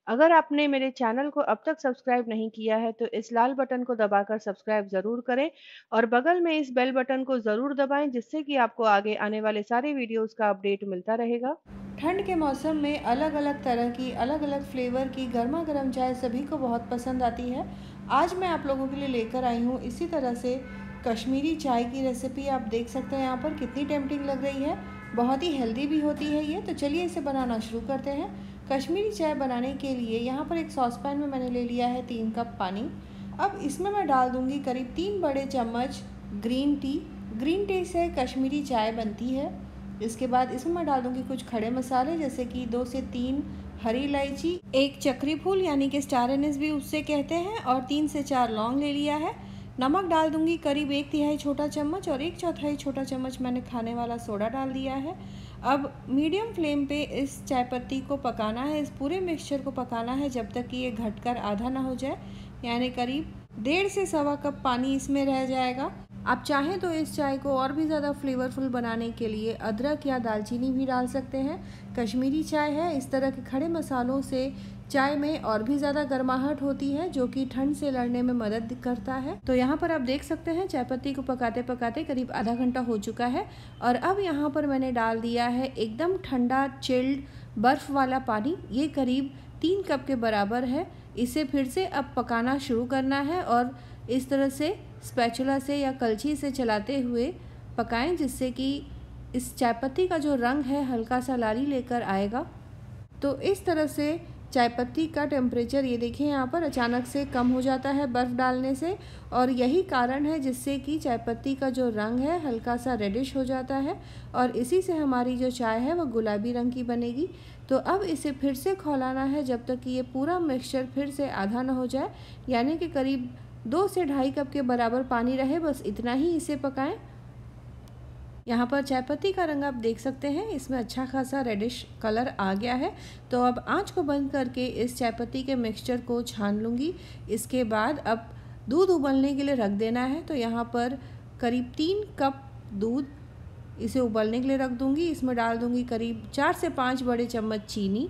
अगर आपने मेरे चैनल को अब तक सब्सक्राइब नहीं किया है तो इस लाल बटन को दबाकर सब्सक्राइब ज़रूर करें और बगल में इस बेल बटन को ज़रूर दबाएं जिससे कि आपको आगे आने वाले सारे वीडियोस का अपडेट मिलता रहेगा। ठंड के मौसम में अलग अलग तरह की अलग अलग फ्लेवर की गर्मा गर्म चाय सभी को बहुत पसंद आती है। आज मैं आप लोगों के लिए लेकर आई हूँ इसी तरह से कश्मीरी चाय की रेसिपी। आप देख सकते हैं यहाँ पर कितनी टेम्पटिंग लग रही है, बहुत ही हेल्दी भी होती है ये। तो चलिए इसे बनाना शुरू करते हैं। कश्मीरी चाय बनाने के लिए यहाँ पर एक सॉस पैन में मैंने ले लिया है 3 कप पानी। अब इसमें मैं डाल दूँगी करीब 3 बड़े चम्मच ग्रीन टी। ग्रीन टी से कश्मीरी चाय बनती है। इसके बाद इसमें मैं डाल दूँगी कुछ खड़े मसाले जैसे कि 2 से 3 हरी इलायची, एक चक्री फूल यानी कि स्टार एनिस भी उससे कहते हैं, और 3 से 4 लौंग ले लिया है। नमक डाल दूँगी करीब 1/3 छोटा चम्मच, और 1/4 छोटा चम्मच मैंने खाने वाला सोडा डाल दिया है। अब मीडियम फ्लेम पे इस चाय पत्ती को पकाना है, इस पूरे मिक्सचर को पकाना है जब तक कि ये घटकर आधा ना हो जाए, यानी करीब 1.5 से सवा कप पानी इसमें रह जाएगा। आप चाहें तो इस चाय को और भी ज़्यादा फ्लेवरफुल बनाने के लिए अदरक या दालचीनी भी डाल सकते हैं। कश्मीरी चाय है, इस तरह के खड़े मसालों से चाय में और भी ज़्यादा गर्माहट होती है जो कि ठंड से लड़ने में मदद करता है। तो यहाँ पर आप देख सकते हैं चाय पत्ती को पकाते पकाते करीब आधा घंटा हो चुका है, और अब यहाँ पर मैंने डाल दिया है एकदम ठंडा चिल्ड बर्फ़ वाला पानी। ये करीब 3 कप के बराबर है। इसे फिर से अब पकाना शुरू करना है और इस तरह से स्पैचुला से या कलछी से चलाते हुए पकाएं जिससे कि इस चाय पत्ती का जो रंग है हल्का सा लाली लेकर आएगा। तो इस तरह से चाय पत्ती का टेम्परेचर ये देखिए यहाँ पर अचानक से कम हो जाता है बर्फ़ डालने से, और यही कारण है जिससे कि चाय पत्ती का जो रंग है हल्का सा रेडिश हो जाता है, और इसी से हमारी जो चाय है वो गुलाबी रंग की बनेगी। तो अब इसे फिर से खौलाना है जब तक कि ये पूरा मिक्सचर फिर से आधा ना हो जाए, यानी कि करीब 2 से ढाई कप के बराबर पानी रहे, बस इतना ही इसे पकाएं। यहाँ पर चाय पत्ती का रंग आप देख सकते हैं, इसमें अच्छा खासा रेडिश कलर आ गया है। तो अब आंच को बंद करके इस चाय पत्ती के मिक्सचर को छान लूँगी। इसके बाद अब दूध उबलने के लिए रख देना है। तो यहाँ पर करीब 3 कप दूध, इसे उबलने के लिए रख दूँगी। इसमें डाल दूँगी करीब 4 से 5 बड़े चम्मच चीनी,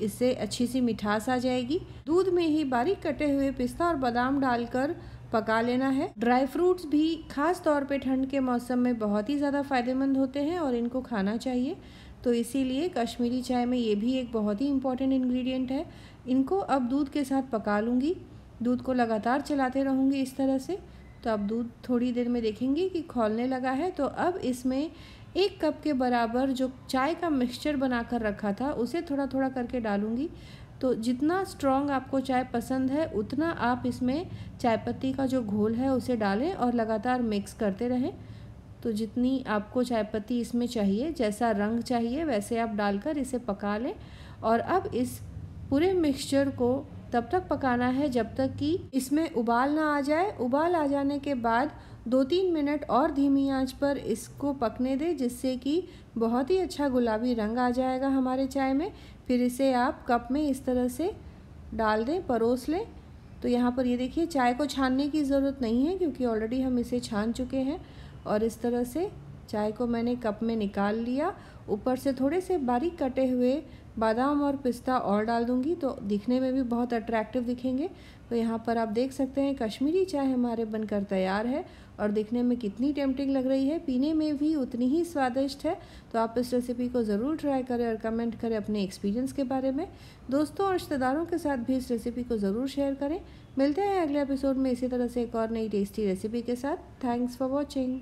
इससे अच्छी सी मिठास आ जाएगी। दूध में ही बारीक कटे हुए पिस्ता और बादाम डालकर पका लेना है। ड्राई फ्रूट्स भी खास तौर पे ठंड के मौसम में बहुत ही ज़्यादा फ़ायदेमंद होते हैं और इनको खाना चाहिए। तो इसीलिए कश्मीरी चाय में ये भी एक बहुत ही इम्पॉर्टेंट इंग्रेडिएंट है। इनको अब दूध के साथ पका लूँगी। दूध को लगातार चलाते रहूँगी इस तरह से। तो अब दूध थोड़ी देर में देखेंगे कि खौलने लगा है। तो अब इसमें 1 कप के बराबर जो चाय का मिक्सचर बना कर रखा था उसे थोड़ा थोड़ा करके डालूँगी। तो जितना स्ट्रॉन्ग आपको चाय पसंद है उतना आप इसमें चाय पत्ती का जो घोल है उसे डालें और लगातार मिक्स करते रहें। तो जितनी आपको चाय पत्ती इसमें चाहिए, जैसा रंग चाहिए वैसे आप डालकर इसे पका लें। और अब इस पूरे मिक्सचर को तब तक पकाना है जब तक कि इसमें उबाल ना आ जाए। उबाल आ जाने के बाद 2-3 मिनट और धीमी आंच पर इसको पकने दें जिससे कि बहुत ही अच्छा गुलाबी रंग आ जाएगा हमारे चाय में। फिर इसे आप कप में इस तरह से डाल दें, परोस लें। तो यहाँ पर ये देखिए चाय को छानने की ज़रूरत नहीं है क्योंकि ऑलरेडी हम इसे छान चुके हैं। और इस तरह से चाय को मैंने कप में निकाल लिया। ऊपर से थोड़े से बारीक कटे हुए बादाम और पिस्ता और डाल दूंगी तो दिखने में भी बहुत अट्रैक्टिव दिखेंगे। तो यहाँ पर आप देख सकते हैं कश्मीरी चाय हमारे बनकर तैयार है और दिखने में कितनी टेम्पटिंग लग रही है, पीने में भी उतनी ही स्वादिष्ट है। तो आप इस रेसिपी को ज़रूर ट्राई करें और कमेंट करें अपने एक्सपीरियंस के बारे में। दोस्तों और रिश्तेदारों के साथ भी इस रेसिपी को ज़रूर शेयर करें। मिलते हैं अगले एपिसोड में इसी तरह से एक और नई टेस्टी रेसिपी के साथ। Thanks for watching.